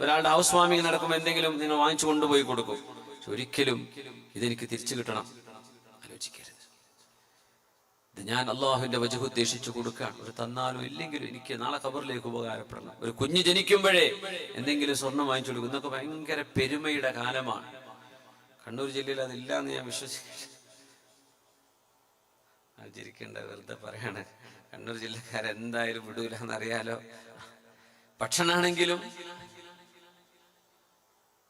ഒരാളുടെ ഹൗസ് വാമിങ് നടക്കുമ്പോൾ എന്തെങ്കിലും നിങ്ങൾ വാങ്ങിച്ചു കൊണ്ടുപോയി കൊടുക്കും. ഒരിക്കലും ഇതെനിക്ക് തിരിച്ചു കിട്ടണം ആലോചിക്കരുത്. ഇത് ഞാൻ അള്ളാഹുവിന്റെ വജഹ് ഉദ്ദേശിച്ചു കൊടുക്കുകയാണ്. ഒരു തന്നാലും ഇല്ലെങ്കിലും എനിക്ക് നാളെ ഖബറിലേക്ക് ഉപകാരപ്പെടണം. ഒരു കുഞ്ഞ് ജനിക്കുമ്പോഴേ എന്തെങ്കിലും സ്വർണം വാങ്ങിച്ചു കൊടുക്കും. ഇതൊക്കെ ഭയങ്കര പെരുമയുടെ കാലമാണ്. കണ്ണൂർ ജില്ലയിൽ അതില്ല എന്ന് ഞാൻ വിശ്വസിക്കില്ല. ആചരിക്കേണ്ട വെറുതെ പറയാണ്. കണ്ണൂർ ജില്ലക്കാരെന്തായാലും വിടൂല എന്നറിയാലോ. ഭക്ഷണാണെങ്കിലും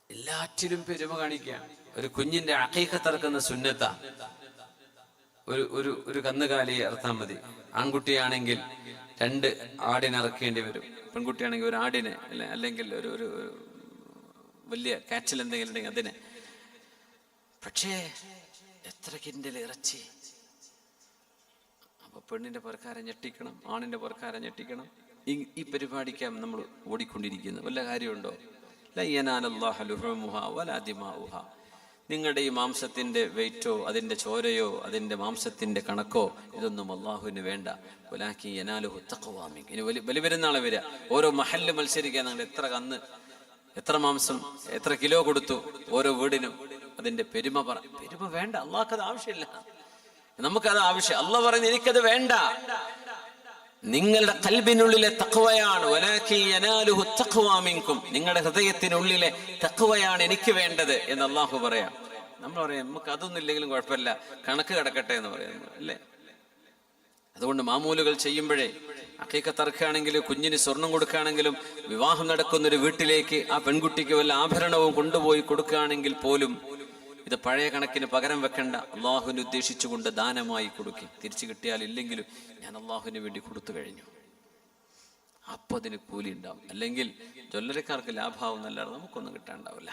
എല്ലാറ്റിലും പെരുമ കാണിക്കുക. ഒരു കുഞ്ഞിന്റെ അഖീഖത്ത് ഇറക്കുന്ന സുന്നത്ത ഒരു കന്നുകാലിയെ ഇറത്താൽ മതി. ആൺകുട്ടിയാണെങ്കിൽ 2 ആടിനെ ഇറക്കേണ്ടി വരും. പെൺകുട്ടിയാണെങ്കിൽ ഒരു ആടിനെ അല്ലെങ്കിൽ ഒരു വലിയ കാച്ചിൽ എന്തെങ്കിലും ഉണ്ടെങ്കിൽ അതിനെ. പക്ഷേ എത്ര കിൻഡൽ ഇറച്ചി! അപ്പൊ പെണ്ണിന്റെ പുറക്കാരെ ഞെട്ടിക്കണം, ആണിന്റെ പുറക്കാരെ ഞെട്ടിക്കണം. ഈ പരിപാടിക്കാണ് നമ്മൾ ഓടിക്കൊണ്ടിരിക്കുന്നത്. വല്ല കാര്യമുണ്ടോ? നിങ്ങളുടെ ഈ മാംസത്തിന്റെ വെയിറ്റോ അതിന്റെ ചോരയോ അതിന്റെ മാംസത്തിന്റെ കണക്കോ ഇതൊന്നും അള്ളാഹുവിന് വേണ്ട. വലാക്കി യനാലുഹു തഖ്വാ മിൻകും. ഇനി ബലിപെരുന്നാളെ വരിക, ഓരോ മഹല്ല് മത്സരിക്കാൻ. നിങ്ങൾ എത്ര കന്ന്, എത്ര മാംസം, എത്ര കിലോ കൊടുത്തു ഓരോ വീടിനും. അതിന്റെ പെരുമ വേണ്ട. അള്ളാഹ്ക്കത് ആവശ്യമില്ല, നമുക്കത് ആവശ്യം. അള്ളാഹ് പറയുന്നത് എനിക്കത് വേണ്ട. നിങ്ങളുടെ ഖൽബിനുള്ളിലെ തഖ്വയാണ്. വലാക്കി യനാലുഹു തഖ്വാ മിൻകും. നിങ്ങളുടെ ഹൃദയത്തിനുള്ളിലെ തഖ്വയാണ് എനിക്ക് വേണ്ടത് എന്ന് അള്ളാഹു പറയാം. നമ്മൾ പറയാം നമുക്ക് അതൊന്നും ഇല്ലെങ്കിലും കുഴപ്പമില്ല, കണക്ക് കിടക്കട്ടെ എന്ന് പറയുന്നത് അല്ലേ. അതുകൊണ്ട് മാമൂലുകൾ ചെയ്യുമ്പോഴേ അഖീഖത്ത് അറുക്കുകയാണെങ്കിലും കുഞ്ഞിന് സ്വർണം കൊടുക്കുകയാണെങ്കിലും വിവാഹം നടക്കുന്നൊരു വീട്ടിലേക്ക് ആ പെൺകുട്ടിക്ക് വല്ല ആഭരണവും കൊണ്ടുപോയി കൊടുക്കുകയാണെങ്കിൽ പോലും ഇത് പഴയ കണക്കിന് പകരം വെക്കണ്ട. അള്ളാഹുവിനെ ഉദ്ദേശിച്ചുകൊണ്ട് ദാനമായി കൊടുക്കും. തിരിച്ചു കിട്ടിയാൽ ഇല്ലെങ്കിലും ഞാൻ അള്ളാഹുവിന് വേണ്ടി കൊടുത്തു കഴിഞ്ഞു, അപ്പൊ അതിന് കൂലി ഉണ്ടാവും. അല്ലെങ്കിൽ ജ്വല്ലറിക്കാർക്ക് ലാഭാവും എന്നല്ലാതെ നമുക്കൊന്നും കിട്ടാണ്ടാവില്ല.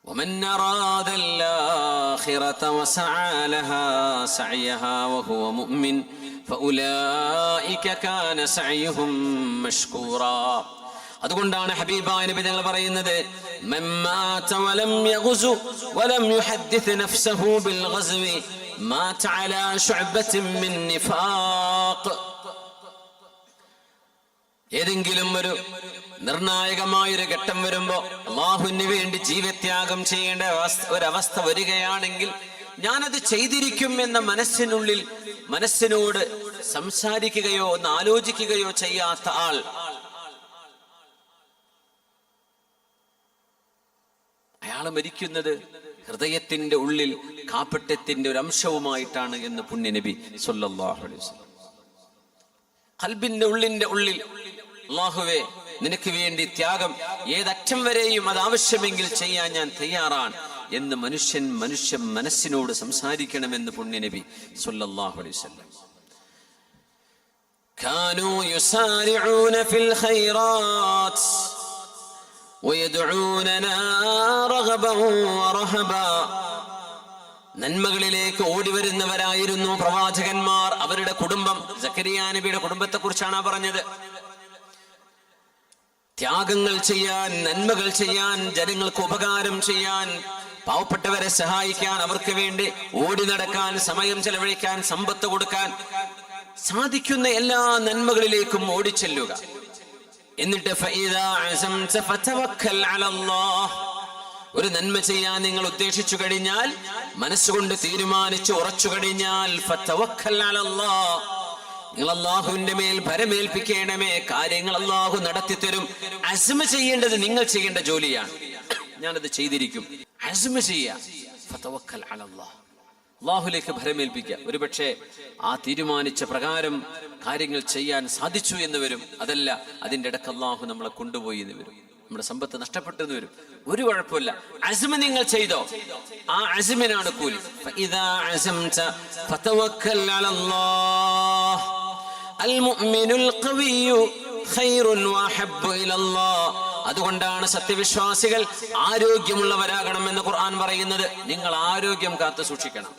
ومن أراد الآخرة وسعى لها سعيها وهو مؤمن فأولئك كان سعيهم مشكورا. അതുകൊണ്ടാണ് ഹബീബായ നബി തങ്ങൾ പറയുന്നത്, മമ്മാത വലം യഗ്സു വലം യുഹദ്ദിസ് നഫ്സഹു ബിൽ ഗസ്വി മാത അലാ ശുഅബത്തിൻ മിൻ നിഫാഖ്. ഏതെങ്കിലും ഒരു നിർണായകമായൊരു ഘട്ടം വരുമ്പോ അല്ലാഹുവിന് വേണ്ടി ജീവത്യാഗം ചെയ്യേണ്ട ഒരവസ്ഥ വരികയാണെങ്കിൽ ഞാനത് ചെയ്തിരിക്കും എന്ന മനസ്സിനോട് സംസാരിക്കുകയോ ഒന്ന് ആലോചിക്കുകയോ ചെയ്യാത്ത ആൾ അയാള് മരിക്കുന്നത് ഹൃദയത്തിന്റെ ഉള്ളിൽ കാപട്യത്തിന്റെ ഒരു അംശവുമായിട്ടാണ് എന്ന് പുണ്യ നബി സല്ലല്ലാഹു അലൈഹി വസല്ലം. ഖൽബിന്റെ ഉള്ളിൽ അല്ലാഹുവേ നിനക്ക് വേണ്ടി ത്യാഗം ഏതറ്റം വരെയും അത് ആവശ്യമെങ്കിൽ ചെയ്യാൻ ഞാൻ തയ്യാറാണ് എന്ന് മനുഷ്യ മനസ്സിനോട് സംസാരിക്കണമെന്ന് പുണ്യ നബി സല്ലല്ലാഹു അലൈഹി വസല്ലം. കാനൂ യുസാരിഊന ഫിൽ ഖൈറാത്ത് വയദ്ഊനനാ റഗബൻ വറഹബാ. നന്മകളിലേക്ക് ഓടി വരുന്നവരായിരുന്നു പ്രവാചകന്മാർ. അവരുടെ കുടുംബം, സക്കരിയ നബിയുടെ കുടുംബത്തെ കുറിച്ചാണ് പറഞ്ഞത്. ത്യാഗങ്ങൾ ചെയ്യാൻ, നന്മകൾ ചെയ്യാൻ, ജനങ്ങൾക്ക് ഉപകാരം ചെയ്യാൻ, പാവപ്പെട്ടവരെ സഹായിക്കാൻ, അവർക്ക് വേണ്ടി ഓടി നടക്കാൻ, സമയം ചെലവഴിക്കാൻ, സമ്പത്ത് കൊടുക്കാൻ സാധിക്കുന്ന എല്ലാ നന്മകളിലേക്കും ഓടിച്ചെല്ലുക. എന്നിട്ട് ഒരു നന്മ ചെയ്യാൻ നിങ്ങൾ ഉദ്ദേശിച്ചു കഴിഞ്ഞാൽ, മനസ്സുകൊണ്ട് തീരുമാനിച്ചു ഉറച്ചു കഴിഞ്ഞാൽ, നിങ്ങൾ അല്ലാഹുവിന്റെ മേൽ ഭരമേൽപ്പിക്കണമേ. കാര്യങ്ങൾ അല്ലാഹു നടത്തിത്തരും. അസ്മ ചെയ്യേണ്ടത് നിങ്ങൾ ചെയ്യേണ്ട ജോലിയാണ്. ഞാനത് ചെയ്തിരിക്കും. അസ്മ ചെയ്യാം. ഫതവക്കൽ അലല്ലാഹ്. അല്ലാഹുവിലേക്ക് ഭരമേൽപ്പിക്കുക. ഒരുപക്ഷെ ആ തീരുമാനിച്ച പ്രകാരം കാര്യങ്ങൾ ചെയ്യാൻ സാധിച്ചു എന്ന് വരും. അതല്ല, അതിന്റെ ഇടക്ക് അല്ലാഹു നമ്മളെ കൊണ്ടുപോയി എന്ന് വരും. നമ്മുടെ സമ്പത്ത് നഷ്ടപ്പെട്ടു എന്ന് വരും. ഒരു കുഴപ്പമില്ല, അസ്മ നിങ്ങൾ ചെയ്തോ, ആ അസ്മിനാണ് കൂലി. ഫഇദാ അസംത ഫതവക്കൽ അലല്ലാഹ്. അൽ മുഅ്മിനുൽ ഖവിയ്യു ഖൈറുൻ വഅഹബ്ബു ഇലല്ലാഹ്. അതുകൊണ്ടാണ് സത്യവിശ്വാസികൾ ആരോഗ്യമുള്ളവരാകണമെന്ന് ഖുർആൻ പറയുന്നത്. നിങ്ങൾ ആരോഗ്യം കാത്തു സൂക്ഷിക്കണം.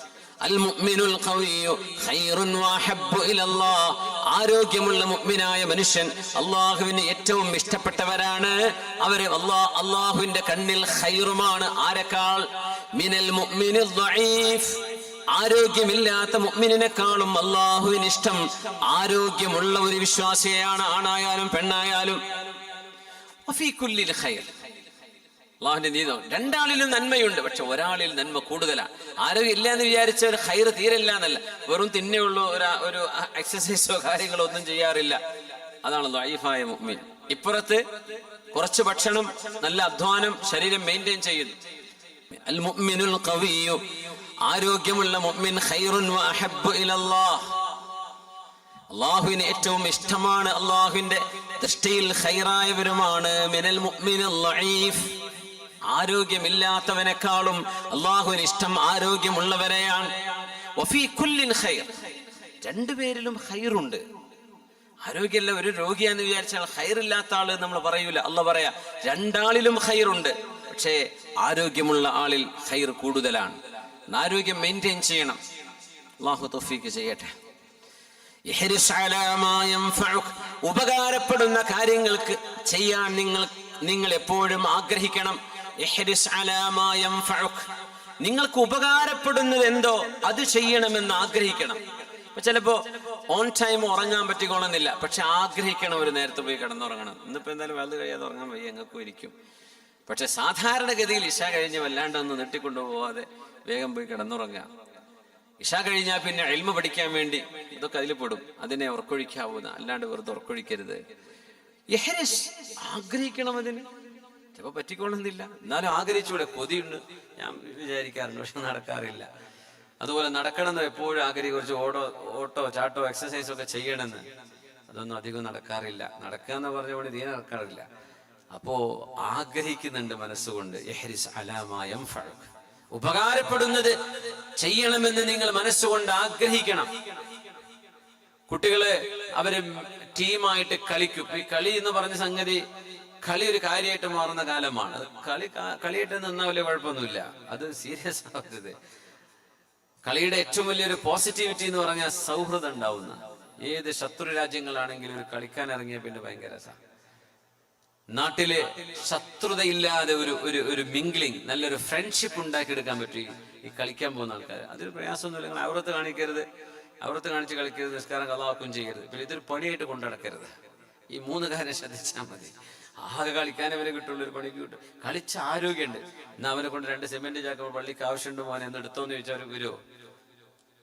അൽ മുഅ്മിനുൽ ഖവിയ്യു ഖൈറുൻ വഅഹബ്ബു ഇലല്ലാഹ്. ആരോഗ്യമുള്ള മുഅ്മിനായ മനുഷ്യൻ അല്ലാഹുവിന് ഏറ്റവും ഇഷ്ടപ്പെട്ടവരാണ്. അവര് അല്ലാഹുവിന്റെ കണ്ണിൽ ഖൈറുമാണ്. ആരെക്കാൾ? മിനൽ മുഅ്മിനിൽ ദഈഫ്. ആരോഗ്യമില്ലാത്ത മുഅ്മിനിനെക്കാളും അല്ലാഹുവിന് ഇഷ്ടം ആരോഗ്യമുള്ള ഒരു വിശ്വാസിയെയാണ്, ആണായാലും പെണ്ണായാലും. വഫീ കുല്ലിൽ ഖൈർ, അള്ളാഹുവിന്റെ നീതി രണ്ടാളിലും നന്മയുണ്ട്, പക്ഷെ ഒരാളിൽ നന്മ കൂടുതലാണ്. ആരോഗ്യം ഇല്ല എന്ന് വിചാരിച്ച ഒരു ഖൈർ തീരില്ല എന്നല്ല, വെറും തിന്നെയുള്ളൂ, ഒരു എക്സസൈസോ കാര്യങ്ങളോ ഒന്നും ചെയ്യാറില്ല, അതാണ് ദഈഫായ മുഅ്മിൻ. ഇപ്പുറത്ത് കുറച്ച് ഭക്ഷണം, നല്ല അധ്വാനം, ശരീരം മെയിൻറ്റെയിൻ ചെയ്യുന്നു. അൽ മുഅ്മിനുൽ ഖവിയ്യു, ആരോഗ്യമുള്ള മുഅ്മിൻ ഖൈറുൻ വ അഹബ്ബു ഇലല്ലാഹ്, അല്ലാഹുവിന് ഏറ്റവും ഇഷ്ടമാണ്, അല്ലാഹുവിന്റെ ദൃഷ്ടിയിൽ ഖൈറായവരുമാണ്. മിനൽ മുഅ്മിനിൽ ളഈഫ്, ആരോഗ്യമില്ലാത്തവനേക്കാളും അല്ലാഹുവിന് ഇഷ്ടം ആരോഗ്യമുള്ളവരെയാണ്. വഫീ കുല്ലിൻ ഖൈർ, രണ്ടുപേരിലും ഖൈറുണ്ട്. ആരോഗ്യമല്ല, ഒരു രോഗിയാന്ന് വിചാരിച്ചാൽ ഖൈറില്ലാത്ത ആള് നമ്മൾ പറയൂല. അല്ലാഹ് പറയാ രണ്ടാളിലും ഖൈറുണ്ട്, പക്ഷേ ആരോഗ്യമുള്ള ആളിൽ ഖൈർ കൂടുതലാണ്. ആരോഗ്യം മെയിൻറ്റെയിൻ ചെയ്യണം. അല്ലാഹു തൗഫീഖ് ചെയ്യട്ടെ. ഉപകാരപ്പെടുന്ന കാര്യങ്ങൾക്ക് ചെയ്യാൻ നിങ്ങൾ എപ്പോഴും ആഗ്രഹിക്കണം. നിങ്ങൾക്ക് ഉപകാരപ്പെടുന്നത് എന്തോ അത് ചെയ്യണമെന്ന് ആഗ്രഹിക്കണം. ഇപ്പൊ ചിലപ്പോ ഓൺ ടൈം ഉറങ്ങാൻ പറ്റിക്കോണമെന്നില്ല, പക്ഷെ ആഗ്രഹിക്കണം ഒരു നേരത്തെ പോയി കിടന്നുറങ്ങണം. ഇന്നിപ്പോ എന്തായാലും വലുത് കഴിയാതെ ഉറങ്ങാൻ വയ്യ, എങ്ങൾക്കും ഇരിക്കും. പക്ഷെ സാധാരണഗതിയിൽ ഇശ കഴിഞ്ഞ് വല്ലാണ്ടൊന്നും നീട്ടിക്കൊണ്ടു പോവാതെ വേഗം പോയി കിടന്നുറങ്ങാം. ഇശ കഴിഞ്ഞാൽ പിന്നെ ഇൽമ പഠിക്കാൻ വേണ്ടി ഇതൊക്കെ അതിൽ പെടും, അതിനെ ഉറക്കൊഴിക്കാവുന്ന, അല്ലാണ്ട് വെറുതെ ഉറക്കൊഴിക്കരുത്. ആഗ്രഹിക്കണം, അതിന് ചിലപ്പോ പറ്റിക്കോണമെന്നില്ല, എന്നാലും ആഗ്രഹിച്ചൂടെ? കൊതിയുണ്ട്, ഞാൻ വിചാരിക്കാറുണ്ട്, പക്ഷെ നടക്കാറില്ല. അതുപോലെ നടക്കണമെന്ന് എപ്പോഴും ആഗ്രഹിക്കും, കുറച്ച് ഓട്ടോ ചാട്ടോ എക്സസൈസോ ഒക്കെ ചെയ്യണമെന്ന്, അതൊന്നും അധികം നടക്കാറില്ല. നടക്കുക എന്ന് പറഞ്ഞ പോലെ തീരെ നടക്കാറില്ല. അപ്പോ ആഗ്രഹിക്കുന്നുണ്ട് മനസ്സുകൊണ്ട്. ഉപകാരപ്പെടുന്നത് ചെയ്യണമെന്ന് നിങ്ങൾ മനസ്സുകൊണ്ട് ആഗ്രഹിക്കണം. കുട്ടികള് അവര് ടീമായിട്ട് കളിക്കും. ഈ കളി എന്ന് പറഞ്ഞ സംഗതി, കളി ഒരു കാര്യമായിട്ട് മാറുന്ന കാലമാണ്. കളിയായിട്ട് നിന്നാൽ വലിയ കുഴപ്പമൊന്നുമില്ല, അത് സീരിയസ് ആവരുത്. കളിയുടെ ഏറ്റവും വലിയൊരു പോസിറ്റിവിറ്റി എന്ന് പറഞ്ഞാൽ സൗഹൃദം ഉണ്ടാവുന്ന. ഏത് ശത്രു രാജ്യങ്ങളാണെങ്കിലും ഒരു കളിക്കാൻ ഇറങ്ങിയ പിന്നെ ഭയങ്കര രസമാണ്. നാട്ടില് ശത്രുതയില്ലാതെ ഒരു മിംഗ്ലിംഗ്, നല്ലൊരു ഫ്രണ്ട്ഷിപ്പ് ഉണ്ടാക്കിയെടുക്കാൻ പറ്റും ഈ കളിക്കാൻ പോകുന്ന ആൾക്കാർ. അതൊരു പ്രയാസമൊന്നുമില്ല. നിങ്ങൾ ഔറത്ത് കാണിക്കരുത്, ഔറത്ത് കാണിച്ച് കളിക്കരുത്, നിസ്കാരം കളാക്കും ചെയ്യരുത്, പിന്നെ ഇതൊരു പണിയായിട്ട് കൊണ്ടുനടക്കരുത്. ഈ 3 കാര്യം ശ്രദ്ധിച്ചാൽ മതി. ആകെ കളിക്കാൻ അവരെ കിട്ടുള്ളൂ, ഒരു പണിക്ക് കിട്ടും. കളിച്ച ആരോഗ്യമുണ്ട്, എന്നാ അവനെ കൊണ്ട് 2 സിമെന്റ് ചാക്കുമ്പോൾ പള്ളിക്ക് ആവശ്യമുണ്ട് മോനെ എന്ന് എടുത്തോന്ന് ചോദിച്ചാൽ അവർ വരുമോ?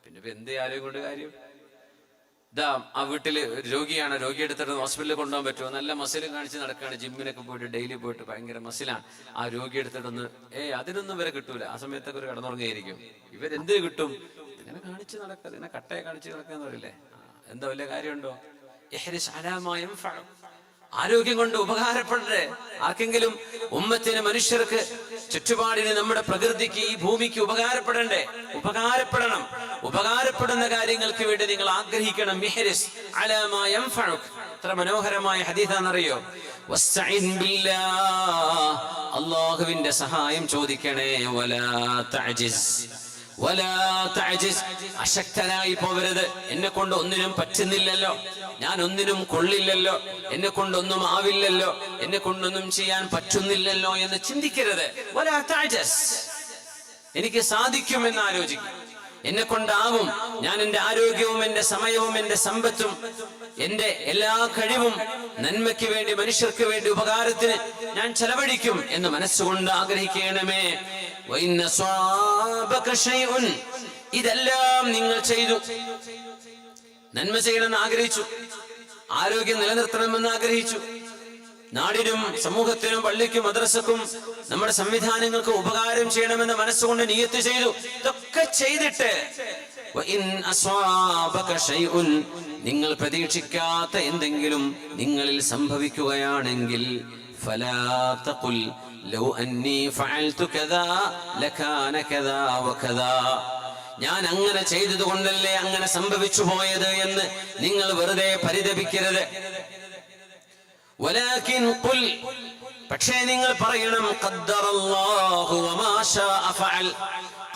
പിന്നെ ഇപ്പൊ എന്തേ ആരോഗ്യം കൊണ്ട് കാര്യം? ഇതാ ആ വീട്ടില് രോഗിയാണ്, രോഗി എടുത്തിട്ട് ഹോസ്പിറ്റലിൽ കൊണ്ടുപോകാൻ പറ്റുമോ? നല്ല മസിലും കാണിച്ച് നടക്കുകയാണ്, ജിമ്മിനൊക്കെ പോയിട്ട് ഡെയിലി പോയിട്ട് ഭയങ്കര മസിലാണ്. ആ രോഗി എടുത്തിട്ടൊന്ന് അതിനൊന്നും ഇവരെ കിട്ടൂല. ആ സമയത്തൊക്കെ ഒരു കിടന്നുറങ്ങിയായിരിക്കും. ഇവരെന്ത് കിട്ടും? ഇങ്ങനെ കാണിച്ച് നടക്കുക, ഇങ്ങനെ കട്ടയെ കാണിച്ച് നടക്കാന്ന് പറയില്ലേ, എന്താ വലിയ കാര്യമുണ്ടോ? ആരോഗ്യം കൊണ്ട് ഉപകാരപ്പെടട്ടെ. ആർക്കെങ്കിലും, ഉമ്മത്തിന്, മനുഷ്യർക്ക്, ചുറ്റുപാടിന്, നമ്മുടെ പ്രകൃതിക്ക്, ഈ ഭൂമിക്ക് ഉപകാരപ്പെടണ്ടേ? ഉപകാരപ്പെടണം. ഉപകാരപ്പെടുന്ന കാര്യങ്ങൾക്ക് വേണ്ടി നിങ്ങൾ ആഗ്രഹിക്കണം. എത്ര മനോഹരമായ ഹദീസാണെന്നറിയോ? അല്ലാഹുവിന്റെ സഹായം ചോദിക്കണേ. അശക്തനായി പോവരുത്. എന്നെ കൊണ്ട് ഒന്നിനും പറ്റുന്നില്ലല്ലോ, ഞാൻ ഒന്നിനും കൊള്ളില്ലല്ലോ, എന്നെ കൊണ്ടൊന്നും ആവില്ലല്ലോ, എന്നെ കൊണ്ടൊന്നും ചെയ്യാൻ പറ്റുന്നില്ലല്ലോ എന്ന് ചിന്തിക്കരുത്. എനിക്ക് സാധിക്കുമെന്ന് ആലോചിക്കും. എന്നെ കൊണ്ടാവും, ഞാൻ എന്റെ ആരോഗ്യവും എന്റെ സമയവും എന്റെ സമ്പത്തും എന്റെ എല്ലാ കഴിവും നന്മയ്ക്ക് വേണ്ടി, മനുഷ്യർക്ക് വേണ്ടി, ഉപകാരത്തിന് ഞാൻ ചെലവഴിക്കും എന്ന് മനസ്സുകൊണ്ട് ആഗ്രഹിക്കണമേ. ഇതെല്ലാം നിങ്ങൾ ചെയ്തു, നന്മ ചെയ്യണമെന്ന് ആഗ്രഹിച്ചു, ആരോഗ്യം നിലനിർത്തണമെന്ന് ആഗ്രഹിച്ചു, നാടിനും സമൂഹത്തിനും പള്ളിക്കും മദ്രസക്കും നമ്മുടെ സംവിധാനങ്ങൾക്ക് ഉപകാരം ചെയ്യണമെന്ന് മനസ്സുകൊണ്ട് നിയത്ത് ചെയ്തു. ഇതൊക്കെ ചെയ്തിട്ട് നിങ്ങൾ പ്രതീക്ഷിക്കാത്ത എന്തെങ്കിലും നിങ്ങളിൽ സംഭവിക്കുകയാണെങ്കിൽ ഫലാ തഖുൽ ലൗ അന്നി ഫഅൽതു കദാ ലകാന കദാ വകദാ, ഞാൻ അങ്ങനെ ചെയ്തതുകൊണ്ടല്ലേ അങ്ങനെ സംഭവിച്ചു പോയത് എന്ന് നിങ്ങൾ വെറുതെ പരിതപിക്കരുത്. വലാകിൻ ഖുൽ, പക്ഷേ നിങ്ങൾ പറയണം ഖദ്ദറല്ലാഹു വമാ ശാഅ ഫഅൽ,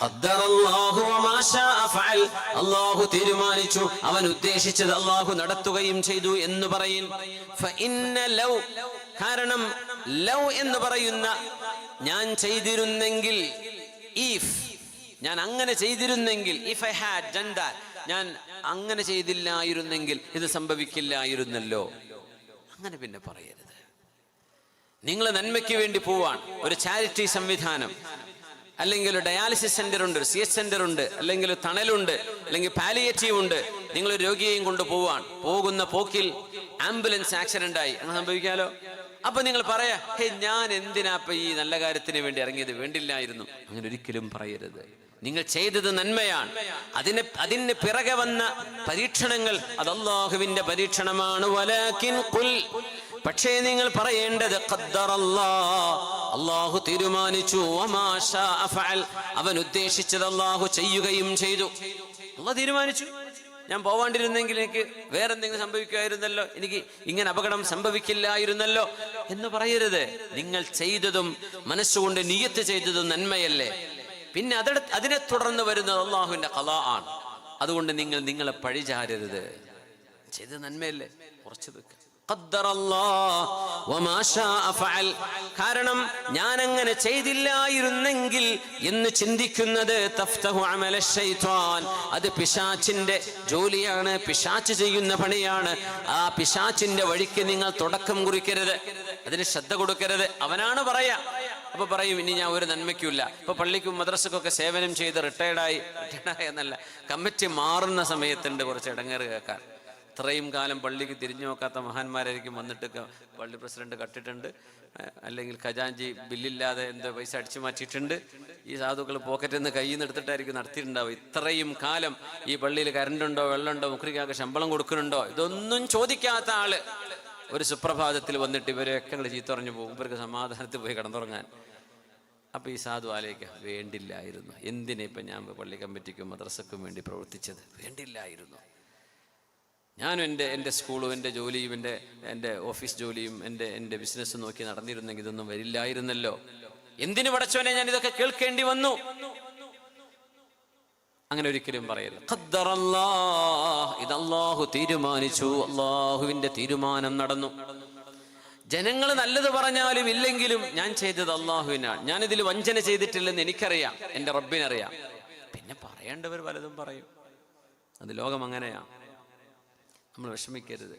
ഖദ്ദറല്ലാഹു വമാ ശാഅ ഫഅൽ, അല്ലാഹു തീരുമാനിച്ചു, അവൻ ഉദ്ദേശിച്ചത് അല്ലാഹു നടത്തുകയും ചെയ്തു എന്ന് പറയും. ഫഇന്ന ലൗ, കാരണം ലൗ എന്ന് പറയുന്ന ഞാൻ ചെയ്തിരുന്നെങ്കിൽ, ഈഫ് ഞാൻ അങ്ങനെ ചെയ്തിരുന്നെങ്കിൽ, if I had done that, ഞാൻ അങ്ങനെ ചെയ്തില്ലായിരുന്നെങ്കിൽ ഇത് സംഭവിക്കില്ലായിരുന്നല്ലോ. അങ്ങനെ പിന്നെ പറയരുത്. നിങ്ങൾ നന്മയ്ക്ക് വേണ്ടി പോവാൻ ഒരു ചാരിറ്റി സംവിധാനം, അല്ലെങ്കിൽ ഒരു ഡയാലിസിസ് സെന്റർ ഉണ്ട്, ഒരു CH സെന്റർ ഉണ്ട്, അല്ലെങ്കിൽ ഒരു തണലുണ്ട്, അല്ലെങ്കിൽ പാലിയേറ്റീവ് ഉണ്ട്. നിങ്ങൾ രോഗിയെയും കൊണ്ട് പോവാൻ, പോകുന്ന പോക്കിൽ ആംബുലൻസ് ആക്സിഡന്റ് ആയി, അങ്ങനെ സംഭവിക്കാലോ. അപ്പൊ നിങ്ങൾ പറയാ, ഹേ ഞാൻ എന്തിനാ ഇപ്പൊ ഈ നല്ല കാര്യത്തിന് വേണ്ടി ഇറങ്ങിയത്, വേണ്ടില്ലായിരുന്നു. അങ്ങനെ ഒരിക്കലും പറയരുത്. നിങ്ങൾ ചെയ്തത് നന്മയാണ്. അതിന് പിറകെ വന്ന പരീക്ഷണങ്ങൾ അത് അല്ലാഹുവിന്റെ പരീക്ഷണമാണ്. വലാകിൻ ഖുൽ, പക്ഷേ നിങ്ങൾ പറയേണ്ടത് ഖദ്ദറല്ലാഹ്, അല്ലാഹു തീരുമാനിച്ചു, വമാ ശാഅ ഫഅൽ, അവൻ ഉദ്ദേശിച്ചത് അല്ലാഹു ചെയ്യുകയും ചെയ്തു. അല്ലാഹു തീരുമാനിച്ചു. ഞാൻ പോവാണ്ടിരുന്നെങ്കിൽ എനിക്ക് വേറെന്തെങ്കിലും സംഭവിക്കുമായിരുന്നല്ലോ, എനിക്ക് ഇങ്ങനെ അപകടം സംഭവിക്കില്ലായിരുന്നല്ലോ എന്ന് പറയരുത്. നിങ്ങൾ ചെയ്തതും മനസ്സുകൊണ്ട് നിയ്യത്ത് ചെയ്തതും നന്മയല്ലേ. പിന്നെ അതിനെ തുടർന്ന് വരുന്നത് അല്ലാഹുവിന്റെ ഖളാ ആണ്. അതുകൊണ്ട് നിങ്ങൾ നിങ്ങളെ പഴിചാരരുത്. ചെയ്ത നന്മയല്ലേ, കുറച്ച് വെക്കുക. കാരണം ഞാൻ അങ്ങനെ ചെയ്തില്ലായിരുന്നെങ്കിൽ എന്ന് ചിന്തിക്കുന്നത് അത് പിശാചിന്റെ ജോലിയാണ്, പിശാച് ചെയ്യുന്ന പണിയാണ്. ആ പിശാചിന്റെ വഴിക്ക് നിങ്ങൾ തുടക്കം കുറിക്കരുത്, അതിന് ശ്രദ്ധ കൊടുക്കരുത്. അവനാണ് പറയാ. അപ്പൊ പറയും, ഇനി ഞാൻ ഒരു നന്മയ്ക്കില്ല. ഇപ്പൊ പള്ളിക്കും മദ്രസക്കൊക്കെ സേവനം ചെയ്ത് റിട്ടയർഡായി എന്നല്ല, കമ്മിറ്റി മാറുന്ന സമയത്തുണ്ട് കുറച്ച് ഇടങ്ങേറ് കേൾക്കാൻ. ഇത്രയും കാലം പള്ളിക്ക് തിരിഞ്ഞു നോക്കാത്ത മഹാന്മാരായിരിക്കും വന്നിട്ട് പള്ളി പ്രസിഡന്റ് കട്ടിട്ടുണ്ട്, അല്ലെങ്കിൽ ഖജാൻജി ബില്ലില്ലാതെ എന്തോ പൈസ അടിച്ചു മാറ്റിയിട്ടുണ്ട്. ഈ സാധുക്കൾ പോക്കറ്റിൽ നിന്ന് കയ്യിൽ നിന്ന് എടുത്തിട്ടായിരിക്കും നടത്തിയിട്ടുണ്ടാവും. ഇത്രയും കാലം ഈ പള്ളിയിൽ കറണ്ടുണ്ടോ, വെള്ളമുണ്ടോ, മുഖ്രിക്കാർക്ക് ശമ്പളം കൊടുക്കുന്നുണ്ടോ, ഇതൊന്നും ചോദിക്കാത്ത ആള് ഒരു സുപ്രഭാതത്തിൽ വന്നിട്ട് ഇവരെയൊക്കെ ചീത്ത പറഞ്ഞു പോകും, ഇവർക്ക് സമാധാനത്തിൽ പോയി കിടന്നുറങ്ങാൻ. അപ്പൊ ഈ സാധു ആലേക്ക് വേണ്ടില്ലായിരുന്നു. എന്തിനാ ഇപ്പൊ ഞാൻ പള്ളി കമ്മിറ്റിക്കും മദ്രസക്കും വേണ്ടി പ്രവർത്തിച്ചത്? വേണ്ടില്ലായിരുന്നു. ഞാനും എൻ്റെ സ്കൂളും എൻ്റെ ജോലിയും എൻ്റെ ഓഫീസ് ജോലിയും എൻ്റെ ബിസിനസ്സും നോക്കി നടന്നിരുന്നെങ്കിൽ ഇതൊന്നും വരില്ലായിരുന്നല്ലോ. എന്തിനു പടച്ചോനെ ഞാൻ ഇതൊക്കെ കേൾക്കേണ്ടി വന്നു? അങ്ങനെ ഒരിക്കലും പറയരുത്. ഖദ്ദറല്ലാഹ്, ഇത് അല്ലാഹു തീരുമാനിച്ചു, അല്ലാഹുവിന്റെ തീരുമാനം നടന്നു. ജനങ്ങൾ നല്ലത് പറഞ്ഞാലും ഇല്ലെങ്കിലും ഞാൻ ചെയ്തത് അല്ലാഹുവിനാണ്. ഞാനിതിൽ വഞ്ചന ചെയ്തിട്ടില്ലെന്ന് എനിക്കറിയാം, എൻ്റെ റബ്ബിനറിയാം. പിന്നെ പറയേണ്ടവർ പലതും പറയും. അത് ലോകം അങ്ങനെയാ, നമ്മൾ വിഷമിക്കരുത്.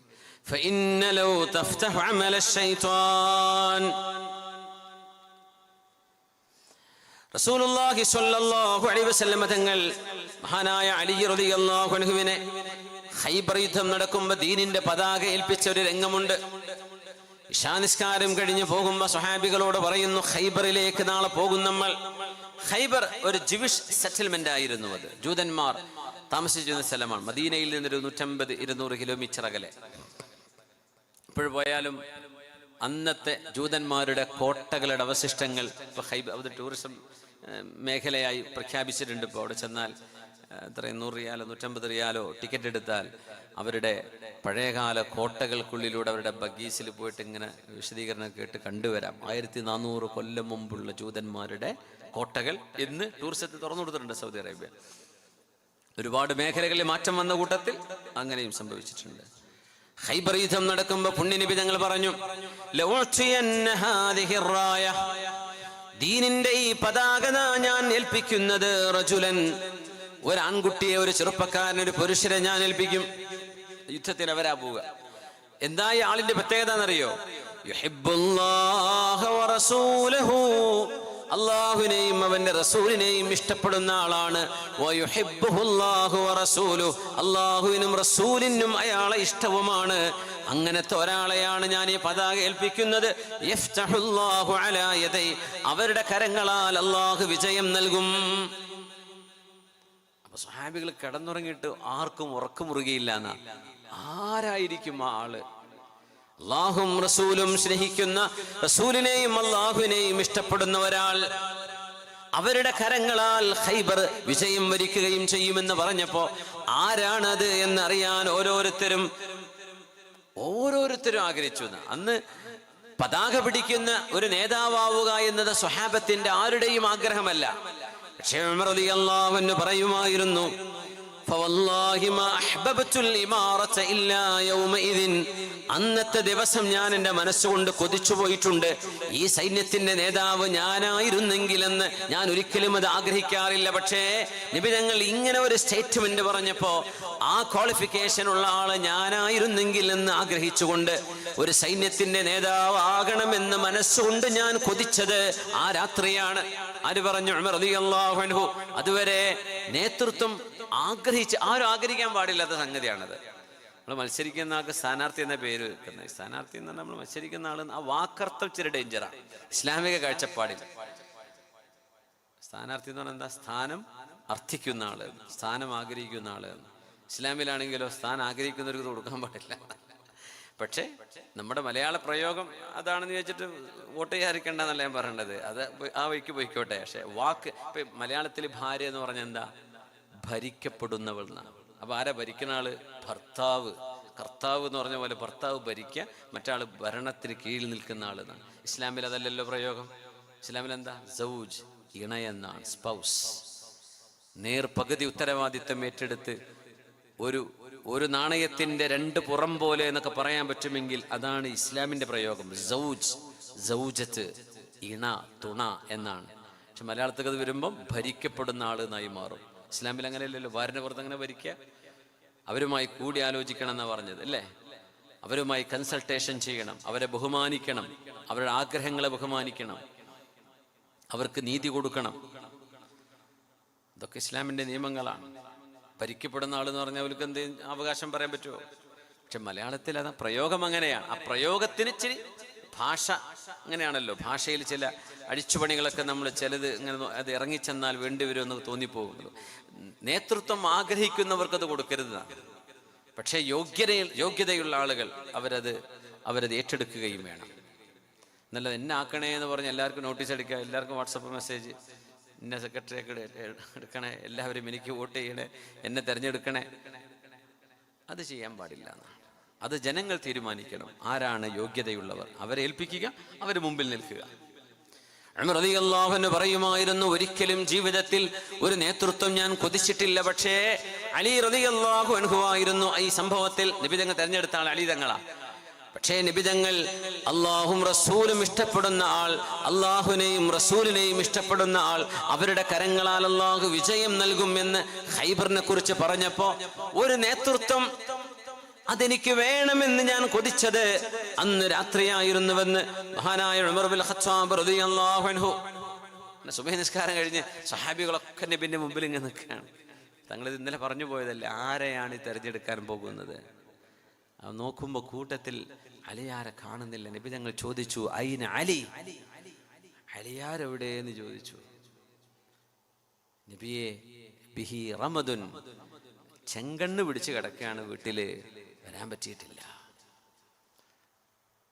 ഫഇന്ന ലൗ തഫ്തഹു അമല ശൈത്വാൻ, റസൂലുള്ളാഹി സ്വല്ലല്ലാഹു അലൈഹി വസല്ലം തങ്ങൾ മഹാനായ അലി റളിയല്ലാഹു അൻഹുവിനെ ഖൈബർ യുദ്ധം നടക്കുമ്പോൾ ദീനിന്റെ പതാക ഏൽപ്പിച്ച ഒരു രംഗമുണ്ട്. ഇശാ നിസ്കാരം കഴിഞ്ഞ് പോകുമ്പോൾ സ്വഹാബികളോട് പറയുന്നു, ഖൈബറിലേക്ക് നാളെ പോകും നമ്മൾ. ഖൈബർ ഒരു ജൂയിഷ് സെറ്റിൽമെന്റ് ആയിരുന്നു. അത് ജൂതന്മാർ താമസിച്ചിരുന്ന സ്ഥലമാണ്. മദീനയിൽ നിന്നൊരു 150-200 കിലോമീറ്റർ അകലെ. ഇപ്പോൾ പോയാലും അന്നത്തെ ജൂതന്മാരുടെ കോട്ടകളുടെ അവശിഷ്ടങ്ങൾ ഇപ്പോൾ ഖൈബർ അത് ടൂറിസം മേഖലയായി പ്രഖ്യാപിച്ചിട്ടുണ്ട്. ഇപ്പോൾ അവിടെ ചെന്നാൽ എത്രയും 100 റിയാലോ 150 റിയാലോ ടിക്കറ്റ് എടുത്താൽ അവരുടെ പഴയകാല കോട്ടകൾക്കുള്ളിലൂടെ അവരുടെ ബഗീസിൽ പോയിട്ട് ഇങ്ങനെ വിശദീകരണം കേട്ട് കണ്ടുവരാം. 1400 കൊല്ലം മുമ്പുള്ള ജൂതന്മാരുടെ കോട്ടകൾ ഇന്ന് ടൂറിസത്തിൽ തുറന്നു കൊടുത്തിട്ടുണ്ട് സൗദി അറേബ്യ. ഒരുപാട് മേഖലകളിൽ മാറ്റം വന്ന കൂട്ടത്തിൽ അങ്ങനെയും സംഭവിച്ചിട്ടുണ്ട്. ഖൈബർ യുദ്ധം നടക്കുമ്പോൾ പുണ്യനബി തങ്ങൾ പറഞ്ഞു, ദീനിന്റെ ഈ പതാക ഞാൻ ഏൽപ്പിക്കുന്നത് റജുലൻ, ഒരു ആൺകുട്ടിയെ, ഒരു ചെറുപ്പക്കാരൻ, ഒരു പുരുഷനെ ഞാൻ ഏൽപ്പിക്കും. യുദ്ധത്തിന് അവരാ പോവുക. എന്താ ഈ ആളിന്റെ പ്രത്യേകത എന്നറിയോ? യുഹിബ്ബുല്ലാഹ വറസൂലഹു, അല്ലാഹുവിനെയും അവന്റെ റസൂലിനെയും ഇഷ്ടപ്പെടുന്ന ആളാണ്. വയുഹിബ്ബുഹുല്ലാഹു വറസൂലുഹു, അല്ലാഹുവിനും റസൂലിനും അയാളെ ഇഷ്ടവുമാണ്. അങ്ങനത്തെ ഒരാളെയാണ് ഞാൻ ഈ പതാക ഏൽപ്പിക്കുന്നത്. യഫ്തഹുല്ലാഹു അലാ യദൈ, അവരുടെ കരങ്ങളാൽ അല്ലാഹു വിജയം നൽകും. അപ്പൊ സ്വഹാബികൾ കിടന്നുറങ്ങിയിട്ട് ആർക്കും ഉറക്കമുറുകയില്ല എന്നാ. ആരായിരിക്കും ആ ആള്? അല്ലാഹും റസൂലും സ്നേഹിക്കുന്ന, റസൂലിനെയും അല്ലാഹുവിനെയും ഇഷ്ടപ്പെടുന്ന ഒരാൾ. അവരുടെ കരങ്ങളാൽ ഖൈബർ വിജയം വരിക്കുകയും ചെയ്യുമെന്ന് പറഞ്ഞപ്പോ ആരാണത് എന്നറിയാൻ ഓരോരുത്തരും ആഗ്രഹിച്ചു. അന്ന് പതാക പിടിക്കുന്ന ഒരു നേതാവുക എന്നത് സ്വഹാബത്തിന്റെ ആരുടെയും ആഗ്രഹമല്ല. പക്ഷേ ഉമർ റളിയല്ലാഹു അൻഹു പറയുമായിരുന്നു, അന്നത്തെ ദിവസം ഞാൻ എൻ്റെ മനസ്സുകൊണ്ട് കൊതിച്ചു പോയിട്ടുണ്ട്, ഈ സൈന്യത്തിന്റെ നേതാവ് ഞാനായിരുന്നെങ്കിലെന്ന് ഞാൻ ഒരിക്കലും അത് ആഗ്രഹിക്കാറില്ല. പക്ഷേ നബി തങ്ങൾ ഇങ്ങനെ ഒരു സ്റ്റേറ്റ്മെന്റ് പറഞ്ഞപ്പോ ആ ക്വാളിഫിക്കേഷൻ ഉള്ള ആള് ഞാനായിരുന്നെങ്കിൽ എന്ന് ആഗ്രഹിച്ചുകൊണ്ട് ഒരു സൈന്യത്തിന്റെ നേതാവ് ആകണമെന്ന് മനസ്സുകൊണ്ട് ഞാൻ കൊതിച്ചത് ആ രാത്രിയാണ്. ആര് പറഞ്ഞു? ഉമർ റളിയല്ലാഹു അൻഹു. അതുവരെ നേതൃത്വം ആഗ്രഹിച്ച് ആരും ആഗ്രഹിക്കാൻ പാടില്ലാത്ത സംഗതിയാണത്. നമ്മൾ മത്സരിക്കുന്ന ആൾക്ക് സ്ഥാനാർത്ഥി എന്ന പേര് വെക്കുന്നത്. സ്ഥാനാർത്ഥി എന്ന് പറഞ്ഞാൽ നമ്മൾ മത്സരിക്കുന്ന ആൾ ആ വാക്കർത്ഥം ഇച്ചിരി ഡേഞ്ചറാണ് ഇസ്ലാമിക കാഴ്ചപ്പാടിൽ. സ്ഥാനാർത്ഥി എന്ന് പറഞ്ഞാൽ എന്താ? സ്ഥാനം അർത്ഥിക്കുന്ന ആള്, സ്ഥാനം ആഗ്രഹിക്കുന്ന ആള്. ഇസ്ലാമിലാണെങ്കിലോ സ്ഥാനം ആഗ്രഹിക്കുന്നവർക്ക് കൊടുക്കാൻ പാടില്ല. പക്ഷേ നമ്മുടെ മലയാള പ്രയോഗം അതാണെന്ന് ചോദിച്ചിട്ട് വോട്ട് ചെയ്യാതിരിക്കേണ്ടെന്നല്ല ഞാൻ പറയേണ്ടത്, അത് ആ വഴിക്ക് പോയിക്കോട്ടെ. പക്ഷെ വാക്ക് ഇപ്പൊ മലയാളത്തിൽ ഭാര്യ എന്ന് പറഞ്ഞാൽ എന്താ? ഭരിക്കപ്പെടുന്നവൾ എന്നാണ്. അപ്പൊ ആരാ ഭരിക്കുന്ന ആള്? ഭർത്താവ്. കർത്താവ് എന്ന് പറഞ്ഞ പോലെ ഭർത്താവ് ഭരിക്കുക, മറ്റാള് ഭരണത്തിന് കീഴിൽ നിൽക്കുന്ന ആള് എന്നാണ്. ഇസ്ലാമിൽ അതല്ലല്ലോ പ്രയോഗം. ഇസ്ലാമിൽ എന്താ? സൗജ്, ഇണയെന്നാണ്, സ്പൗസ്. പകുതി ഉത്തരവാദിത്തം ഏറ്റെടുത്ത് ഒരു നാണയത്തിന്റെ രണ്ട് പുറം പോലെ എന്നൊക്കെ പറയാൻ പറ്റുമെങ്കിൽ അതാണ് ഇസ്ലാമിന്റെ പ്രയോഗം. സൗജ്, സൗജത്ത്, ഇണ, തുണ എന്നാണ്. പക്ഷെ മലയാളത്തിൽ അത് വരുമ്പം ഭരിക്കപ്പെടുന്ന ആള് എന്നായി മാറും. ഇസ്ലാമിൽ അങ്ങനെയല്ലല്ലോ. ഭാര്യനെ പുറത്ത് അങ്ങനെ ഭരിക്കുക, അവരുമായി കൂടി ആലോചിക്കണം എന്നാ പറഞ്ഞത് അല്ലേ? അവരുമായി കൺസൾട്ടേഷൻ ചെയ്യണം, അവരെ ബഹുമാനിക്കണം, അവരുടെ ആഗ്രഹങ്ങളെ ബഹുമാനിക്കണം, അവർക്ക് നീതി കൊടുക്കണം. ഇതൊക്കെ ഇസ്ലാമിന്റെ നിയമങ്ങളാണ്. ഭരിക്കപ്പെടുന്ന ആളെന്ന് പറഞ്ഞാൽ അവർക്ക് എന്ത് അവകാശം പറയാൻ പറ്റുമോ? പക്ഷെ മലയാളത്തിൽ അത് പ്രയോഗം അങ്ങനെയാണ്. ആ പ്രയോഗത്തിന് ഇച്ചിരി ഭാഷ അങ്ങനെയാണല്ലോ. ഭാഷയിൽ ചില അടിച്ചുപണികളൊക്കെ നമ്മൾ ചിലത് ഇങ്ങനെ അത് ഇറങ്ങിച്ചെന്നാൽ വേണ്ടിവരുമെന്ന് തോന്നിപ്പോകുന്നു. നേതൃത്വം ആഗ്രഹിക്കുന്നവർക്കത് കൊടുക്കരുതാണ്. പക്ഷേ യോഗ്യതയുള്ള ആളുകൾ അവരത് ഏറ്റെടുക്കുകയും വേണം. എന്നല്ല എന്നെ ആക്കണേ എന്ന് പറഞ്ഞ് എല്ലാവർക്കും നോട്ടീസ് അടിക്കുക, എല്ലാവർക്കും വാട്സപ്പ് മെസ്സേജ്, എന്നെ സെക്രട്ടറിയൊക്കെ എടുക്കണേ, എല്ലാവരും എനിക്ക് വോട്ട് ചെയ്യണേ, എന്നെ തിരഞ്ഞെടുക്കണേ. അത് ചെയ്യാൻ പാടില്ല എന്നാണ്. അത് ജനങ്ങൾ തീരുമാനിക്കണം ആരാണ് യോഗ്യതയുള്ളവർ, അവരെ ഏൽപ്പിക്കുക, അവർ മുമ്പിൽ നിൽക്കുക. ഉമർ റളിയല്ലാഹു അൻഹു പറയുമായിരുന്നു, ഒരിക്കലും ജീവിതത്തിൽ ഒരു നേതൃത്വം ഞാൻ കൊതിച്ചിട്ടില്ല. പക്ഷേ അലി റളിയല്ലാഹു അൻഹു ആയിരുന്നു ഈ സംഭവത്തിൽ നബി തങ്ങൾ തെരഞ്ഞെടുത്ത ആൾ അലി തങ്ങളാ. പക്ഷേ നബി തങ്ങൾ അല്ലാഹും റസൂലും ഇഷ്ടപ്പെടുന്ന ആൾ, അല്ലാഹുവിനെയും റസൂലിനെയും ഇഷ്ടപ്പെടുന്ന ആൾ, അവരുടെ കരങ്ങളാൽ അല്ലാഹു വിജയം നൽകും എന്ന് ഖൈബറിനെ കുറിച്ച് പറഞ്ഞപ്പോ ഒരു നേതൃത്വം അതെനിക്ക് വേണമെന്ന് ഞാൻ കൊതിച്ചത് അന്ന് രാത്രിയായിരുന്നുവെന്ന് മഹാനായ ഉമർ ബിൻ ഖത്താബ് റളിയല്ലാഹു അൻഹു. സുബഹി നിസ്കാരം കഴിഞ്ഞ് സഹാബികളൊക്കെ നബിന്റെ മുമ്പിൽ ഇങ്ങനെ നിൽക്കുകയാണ്. തങ്ങളിത് ഇന്നലെ പറഞ്ഞു പോയതല്ലേ, ആരെയാണ് ഈ തെരഞ്ഞെടുക്കാൻ പോകുന്നത്? നോക്കുമ്പോ കൂട്ടത്തിൽ അലിയാരെ കാണുന്നില്ല. നബി തങ്ങൾ ചോദിച്ചു, ഐന അലി, അലിയാരെവിടെയെന്ന് ചോദിച്ചു. നബിയെ ബിഹി റമദുൻ, ചെങ്കണ്ണ് പിടിച്ച് കിടക്കുകയാണ്, വീട്ടില് വരാൻ പറ്റിയിട്ടില്ല.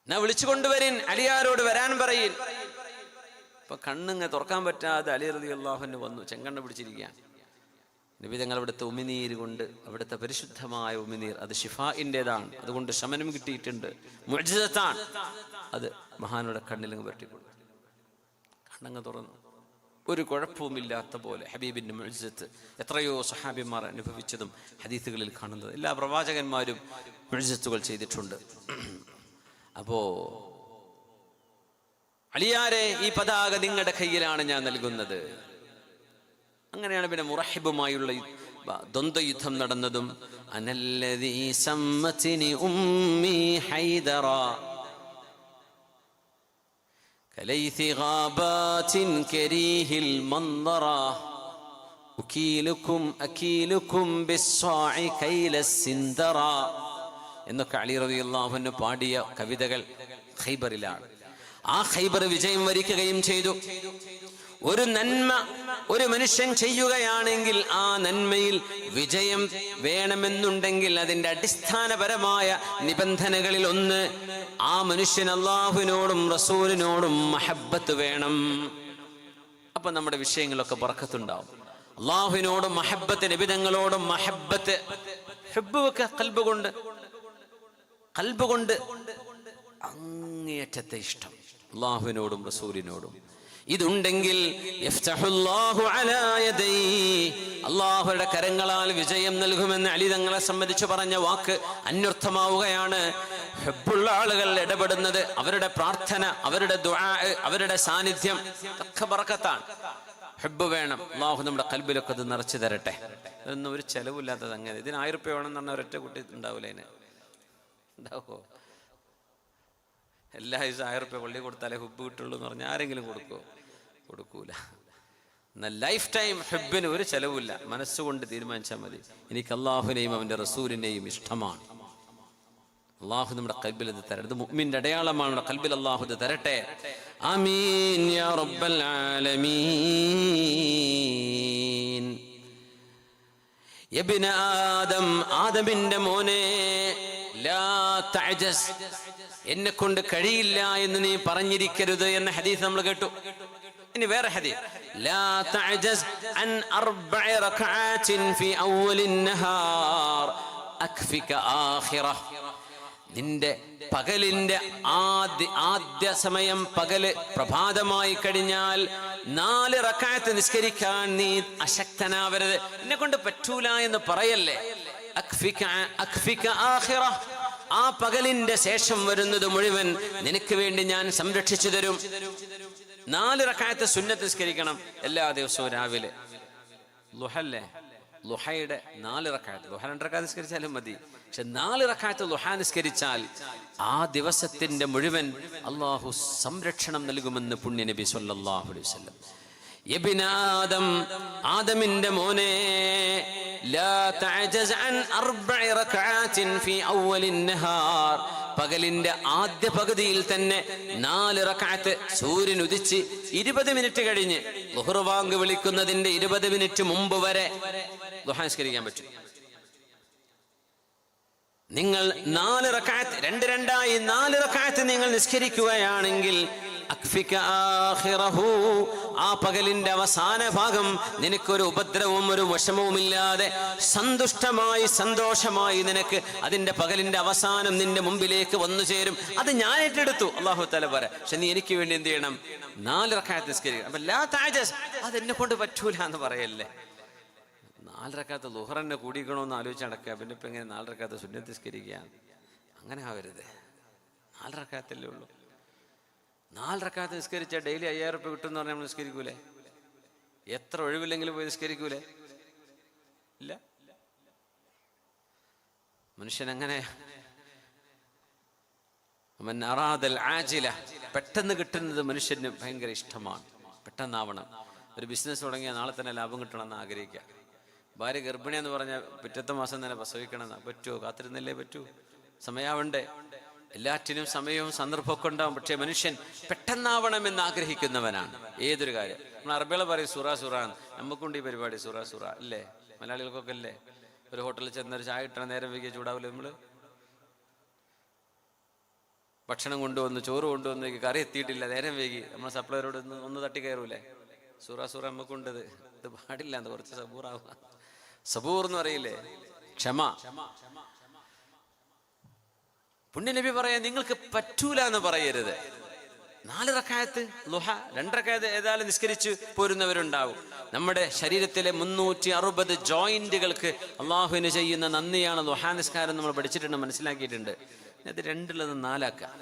എന്നാ വിളിച്ചു കൊണ്ടുവരിൻ, അലിയാരോട് വരാൻ പറയിൻ. ഇപ്പൊ കണ്ണിങ്ങ തുറക്കാൻ പറ്റാതെ അലി റളിയല്ലാഹു അൻഹു വന്നു, ചെങ്കണ്ണ് പിടിച്ചിരിക്കാൻ. നബി തങ്ങൾ അവിടുത്തെ ഉമിനീര് കൊണ്ട്, അവിടുത്തെ പരിശുദ്ധമായ ഉമിനീർ, അത് ഷിഫാഇൻ്റെതാണ്, അതുകൊണ്ട് ശമനം കിട്ടിയിട്ടുണ്ട്, മുഅ്ജിസത്താണ്. അത് മഹാനുടെ കണ്ണിലങ്ങ് പറ്റിക്കൊണ്ടു, കണ്ണങ്ങ് തുറന്നു, ഒരു കുഴപ്പവുമില്ലാത്ത പോലെ ഹബീബിന്റെ മുഅ്ജിസത്ത്. എത്രയോ സഹാബിമാർ അനുഭവിച്ചതും ഹദീസുകളിൽ കാണുന്നത്. എല്ലാ പ്രവാചകന്മാരും മുഅ്ജിസത്തുകൾ ചെയ്തിട്ടുണ്ട്. അപ്പോ അലിയാരെ, ഈ പതാക നിങ്ങളുടെ കയ്യിലാണ് ഞാൻ നൽകുന്നത്. അങ്ങനെയാണ് പിന്നെ മുറഹിബുമായുള്ള ദ്വന്ദ്വയുദ്ധം നടന്നതും. അനല്ലദീ സമ്മതിനി ഉമ്മി ഹൈദറ കലൈഥി ഗാബാതിൻ കരീഹിൽ മൻദറ അകീലുക്കും ബിസ്സാഇ കൈലസിന്ദറ എന്നൊക്കെ അലി റളിയല്ലാഹു അൻഹു പാടിയ കവിതകൾ ഖൈബറിലാണ്. ആ ഖൈബർ വിജയം വരിക്കുകയും ചെയ്തു. ഒരു നന്മ ഒരു മനുഷ്യൻ ചെയ്യുകയാണെങ്കിൽ ആ നന്മയിൽ വിജയം വേണമെന്നുണ്ടെങ്കിൽ അതിൻ്റെ അടിസ്ഥാനപരമായ നിബന്ധനകളിൽ ഒന്ന്, ആ മനുഷ്യൻ അല്ലാഹുവിനോടും റസൂലിനോടും മഹബ്ബത്ത് വേണം. അപ്പൊ നമ്മുടെ വിഷയങ്ങളൊക്കെ ബർക്കത്തുണ്ടാവും. അല്ലാഹുവിനോടും മഹബ്ബത്ത്, നബിതങ്ങളോടും മഹബ്ബത്ത്, ഹുബ്ബുക ഖൽബ് കൊണ്ട് അങ്ങേയറ്റത്തെ ഇഷ്ടം അല്ലാഹുവിനോടും റസൂലിനോടും. ഇതുണ്ടെങ്കിൽ അല്ലാഹുവിന്റെ കരങ്ങളാൽ വിജയം നൽകുമെന്ന് അലി തങ്ങളെ സംബന്ധിച്ച് പറഞ്ഞ വാക്ക് അന്വർത്ഥമാവുകയാണ്. ഹബ്ബുള്ള ആളുകൾ ഇടപെടുന്നത്, അവരുടെ പ്രാർത്ഥന, അവരുടെ ദുആ, അവരുടെ സാന്നിധ്യം ഒക്കെ ബറക്കത്താണ്. ഹബ്ബ് വേണം. അല്ലാഹു നമ്മുടെ ഖൽബിലൊക്കെ അത് നിറച്ചു തരട്ടെ. ഇതൊന്നും ഒരു ചെലവില്ലാത്തത്. അങ്ങനെ ഇതിന് 1000 രൂപ വേണമെന്ന് പറഞ്ഞാൽ ഒരൊറ്റ കുട്ടി ഉണ്ടാവില്ല. അതിന് ഉണ്ടാവോ? എല്ലാ ദിവസവും 1000 രൂപ പള്ളി കൊടുത്താലേ ഹുബ്ബ് കിട്ടുള്ളൂ എന്ന് പറഞ്ഞാൽ ആരെങ്കിലും കൊടുക്കുമോ? കൊടുക്കൂല. എന്നാൽ ലൈഫ് ടൈം ഹബ്ബിന് ഒരു ചെലവില്ല. മനസ്സുകൊണ്ട് തീരുമാനിച്ചാൽ മതി, എനിക്ക് അള്ളാഹുവിനെയും അവൻ്റെ റസൂലിനെയും ഇഷ്ടമാണ്. അള്ളാഹു നമ്മുടെ ഖൽബിൽ ഇത് തരട്ടെ. ഇത് മുഅ്മിന്റെ അടയാളമാണ്. നമ്മുടെ ഖൽബിൽ അള്ളാഹു ഇത് തരട്ടെ. ആമീൻ യാ റബ്ബൽ ആലമീൻ. യബ്ന ആദം, ആദമിന്റെ മോനെ, ലാ തഅജസ്, എന്നെ കൊണ്ട് കഴിയില്ല എന്ന് നീ പറഞ്ഞിരിക്കരുത് എന്ന ഹദീസ് നമ്മൾ കേട്ടു. ഇനി വേറെ ഹദീസ്, ലാ തഅജസ് അൻ 4 റക്അാത്തിൻ ഫി അവ്വലിൻ നഹാർ അക്ഫിക ആഖിറഹ്. നിന്റെ പകലിന്റെ ആദ്യ സമയം, പകല് പ്രഭാതമായി കഴിഞ്ഞാൽ 4 റക്അത്ത് നിസ്കരിക്കാൻ നീ അശക്തനാവരുത്. എന്നെ കൊണ്ട് പറ്റൂല എന്ന് പറയല്ലേ. അക്ഫിക ആഖിറഹ്, ആ പകലിന്റെ ശേഷം വരുന്നത് മുഴുവൻ നിനക്ക് വേണ്ടി ഞാൻ സംരക്ഷിച്ചു തരും. 4 റക്അത്ത് സുന്നത്ത് നിസ്കരിക്കണം എല്ലാ ദിവസവും രാവിലെ. ളുഹല്ലേ, ളുഹയുടെ 4 റക്അത്ത്, ളുഹ 2 റക്അത്ത് നിസ്കരിച്ചാലും മതി. പക്ഷെ 4 റക്അത്ത് ളുഹ നിസ്കരിച്ചാൽ ആ ദിവസത്തിന്റെ മുഴുവൻ അള്ളാഹു സംരക്ഷണം നൽകുമെന്ന് പുണ്യ നബി സല്ലല്ലാഹു അലൈഹി വസല്ലം. യബ്ന ആദം, ആദമിന്റെ മോനെ, ലാ തഅജസ് അൻ 4 റക്അാത്തിൻ ഫി അവ്വലിൻ നഹാർ, പകലിന്റെ ആദ്യ പകുതിയിൽ തന്നെ 4 റക്അത്ത്. സൂര്യൻ ഉദിച്ച് 20 മിനിറ്റ് കഴിഞ്ഞ് ളുഹർ ബാങ്ക് വിളിക്കുന്നതിന്റെ 20 മിനിറ്റ് മുമ്പ് വരെ ളുഹ നിസ്കരിക്കാൻ പറ്റും. നിങ്ങൾ 4 റക്അത്ത് 2-2ആയി 4 റക്അത്ത് നിങ്ങൾ നിസ്കരിക്കുകയാണെങ്കിൽ അക്ഫിക ആഖിറഹു, ആ പകലിന്റെ അവസാന ഭാഗം നിനക്കൊരു ഉപദ്രവവും ഒരു വിഷമവുമില്ലാതെ സന്തുഷ്ടമായി സന്തോഷമായി നിനക്ക് അതിന്റെ പകലിന്റെ അവസാനം നിന്റെ മുമ്പിലേക്ക് വന്നു ചേരും. അത് ഞാൻ ഏറ്റെടുത്തു. അല്ലാഹു തആല പറയാം. പക്ഷെ നീ എനിക്ക് വേണ്ടി എന്ത് ചെയ്യണം? 4 റക്അത്ത് നിസ്കരിക്കണം. അപ്പൊ ലാ തഅജസ്, അത് എന്നെ കൊണ്ട് പറ്റൂല എന്ന് പറയല്ലേ. 4 റക്അത്ത് ളുഹർ തന്നെ കൂടിക്കണമെന്ന് ആലോചിച്ച് നടക്കുക. പിന്നെ ഇപ്പൊ എങ്ങനെ 4 റക്അത്ത് സുന്നത്ത് നിസ്കരിക്കുക? അങ്ങനെ ആവരുത്. 4 റക്അത്തല്ലേ ഉള്ളൂ. 4 റക്അത്ത് നിസ്കരിച്ചാൽ ഡെയിലി 5000 രൂപ കിട്ടും എന്ന് പറഞ്ഞാൽ നമ്മൾ നിസ്കരിക്കൂലേ? എത്ര ഒഴിവില്ലെങ്കിലും പോയി നിസ്കരിക്കൂലേ? ഇല്ല. മനുഷ്യൻ അങ്ങനെ പെട്ടെന്ന് കിട്ടുന്നത് മനുഷ്യന് ഭയങ്കര ഇഷ്ടമാണ്. പെട്ടെന്നാവണം. ഒരു ബിസിനസ് തുടങ്ങിയാൽ നാളെ തന്നെ ലാഭം കിട്ടണമെന്ന് ആഗ്രഹിക്കുക. ഭാര്യ ഗർഭിണിയെന്ന് പറഞ്ഞാൽ പിറ്റത്തെ മാസം തന്നെ പ്രസവിക്കണമെന്ന് പറ്റുമോ? കാത്തിരുന്നല്ലേ പറ്റൂ. സമയാവണ്ടേ? എല്ലാറ്റിനും സമയവും സന്ദർഭമൊക്കെ ഉണ്ടാവും. പക്ഷെ മനുഷ്യൻ പെട്ടെന്നാവണമെന്ന് ആഗ്രഹിക്കുന്നവനാണ് ഏതൊരു കാര്യം. നമ്മൾ അറബികളെ പറയും സുറ സുറ. നമുക്കുണ്ട് ഈ പരിപാടി സുറ സുറ അല്ലേ? മലയാളികൾക്കൊക്കെ അല്ലേ? ഒരു ഹോട്ടലിൽ ചെന്നൊരു ചായ ഇട്ടണ നേരം വൈകിയ ചൂടാവില്ലേ? നമ്മള് ഭക്ഷണം കൊണ്ടുവന്ന്, ചോറ് കൊണ്ടുവന്ന്, കറി എത്തിയിട്ടില്ല, നേരം വൈകി, നമ്മളെ സപ്ലൈയറോട് ഒന്ന് തട്ടി കയറൂലേ? സുറ സുറ നമുക്കുണ്ടത്. ഇത് പാടില്ല, എന്ന് കുറച്ച് സബൂറാവുക. സബൂർ എന്ന് പറയില്ലേ? ക്ഷമ. പുണ്യനബി പറയാ, നിങ്ങൾക്ക് പറ്റൂല എന്ന് പറയരുത്. 4 റക്അത്ത് ളുഹ, 2 റക്അത്ത് ഏതായാലും നിസ്കരിച്ച് പോരുന്നവരുണ്ടാവും. നമ്മുടെ ശരീരത്തിലെ 360 ജോയിന്റുകൾക്ക് അള്ളാഹുവിന് ചെയ്യുന്ന നന്ദിയാണ് ളുഹ നിസ്കാരം. നമ്മൾ പഠിച്ചിട്ടുണ്ട്, മനസ്സിലാക്കിയിട്ടുണ്ട്. അത് 2 4 ആക്കാം.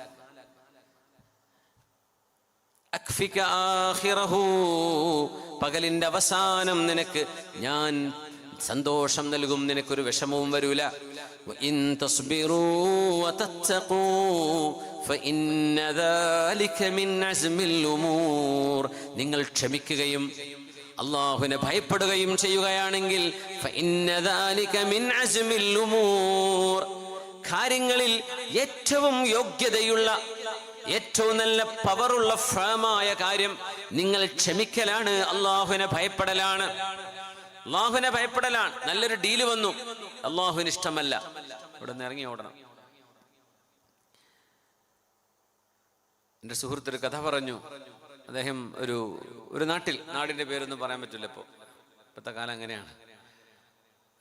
അക്ഫിക ആഖിറഹു, പകലിന്റെ അവസാനം നിനക്ക് ഞാൻ സന്തോഷം നൽകും, നിനക്കൊരു വിഷമവും വരൂല. വഇൻ തസ്ബിറൂ വതത്തഖൂ ഫഇന്ന ദാലിക മിൻ അസ്മിൽ ഉമൂർ, നിങ്ങൾ ക്ഷമിക്കുകയും അല്ലാഹുവിനെ ഭയപ്പെടുകയും ചെയ്യുകയാണെങ്കിൽ ഫഇന്ന ദാലിക മിൻ അസ്മിൽ ഉമൂർ, കാര്യങ്ങളിൽ ഏറ്റവും യോഗ്യതയുള്ള, ഏറ്റവും നല്ല പവറുള്ള ഫാമായ കാര്യം നിങ്ങൾ ക്ഷമിക്കലാണ്, അള്ളാഹുവിനെ ഭയപ്പെടലാണ്. അള്ളാഹുവിനെ ഭയപ്പെടലാണ്. നല്ലൊരു ഡീല് വന്നു, അള്ളാഹുവിന് ഇഷ്ടമല്ല, ഇവിടെ നിന്ന് ഇറങ്ങി ഓടണം. എൻ്റെ സുഹൃത്തൊരു കഥ പറഞ്ഞു. അദ്ദേഹം ഒരു നാടിന്റെ പേരൊന്നും പറയാൻ പറ്റില്ല, ഇപ്പോഴത്തെ കാലം അങ്ങനെയാണ്.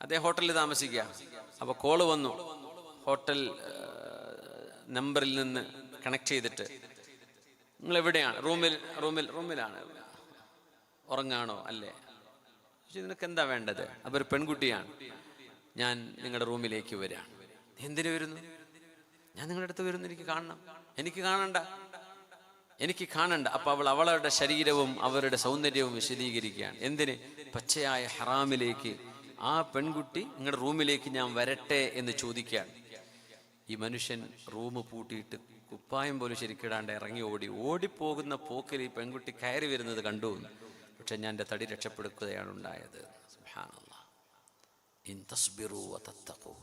അദ്ദേഹം ഹോട്ടലിൽ താമസിക്കുക. അപ്പൊ കോള് വന്നു. ഹോട്ടൽ നമ്പറിൽ നിന്ന് കണക്ട് ചെയ്തിട്ട് നിങ്ങൾ എവിടെയാണ്? റൂമിലാണ്. ഉറങ്ങാണോ? അല്ലേ? പക്ഷെ നിനക്ക് എന്താ വേണ്ടത്? അപ്പോൾ ഒരു പെൺകുട്ടിയാണ്. ഞാൻ നിങ്ങളുടെ റൂമിലേക്ക് വരികയാണ്. എന്തിനു വരുന്നു? ഞാൻ നിങ്ങളുടെ അടുത്ത് വരുന്നു, എനിക്ക് കാണണ്ട. അപ്പൊ അവളുടെ ശരീരവും അവരുടെ സൗന്ദര്യവും വിശദീകരിക്കുകയാണ്. എന്തിന്? പച്ചയായ ഹറാമിലേക്ക് ആ പെൺകുട്ടി നിങ്ങളുടെ റൂമിലേക്ക് ഞാൻ വരട്ടെ എന്ന് ചോദിക്കുകയാണ്. ഈ മനുഷ്യൻ റൂം പൂട്ടിയിട്ട് കുപ്പായം പോലും ശരിക്കിടാണ്ട് ഇറങ്ങി ഓടിപ്പോകുന്ന പോക്കിൽ ഈ പെൺകുട്ടി കയറി വരുന്നത് കണ്ടു. പക്ഷെ ഞാൻ എൻ്റെ തടി രക്ഷപ്പെടുത്തുകയാണ് ഉണ്ടായത്. സുബ്ഹാനല്ലാഹ്. ഇൻ തസ്ബിറു വതത്തഖൂ,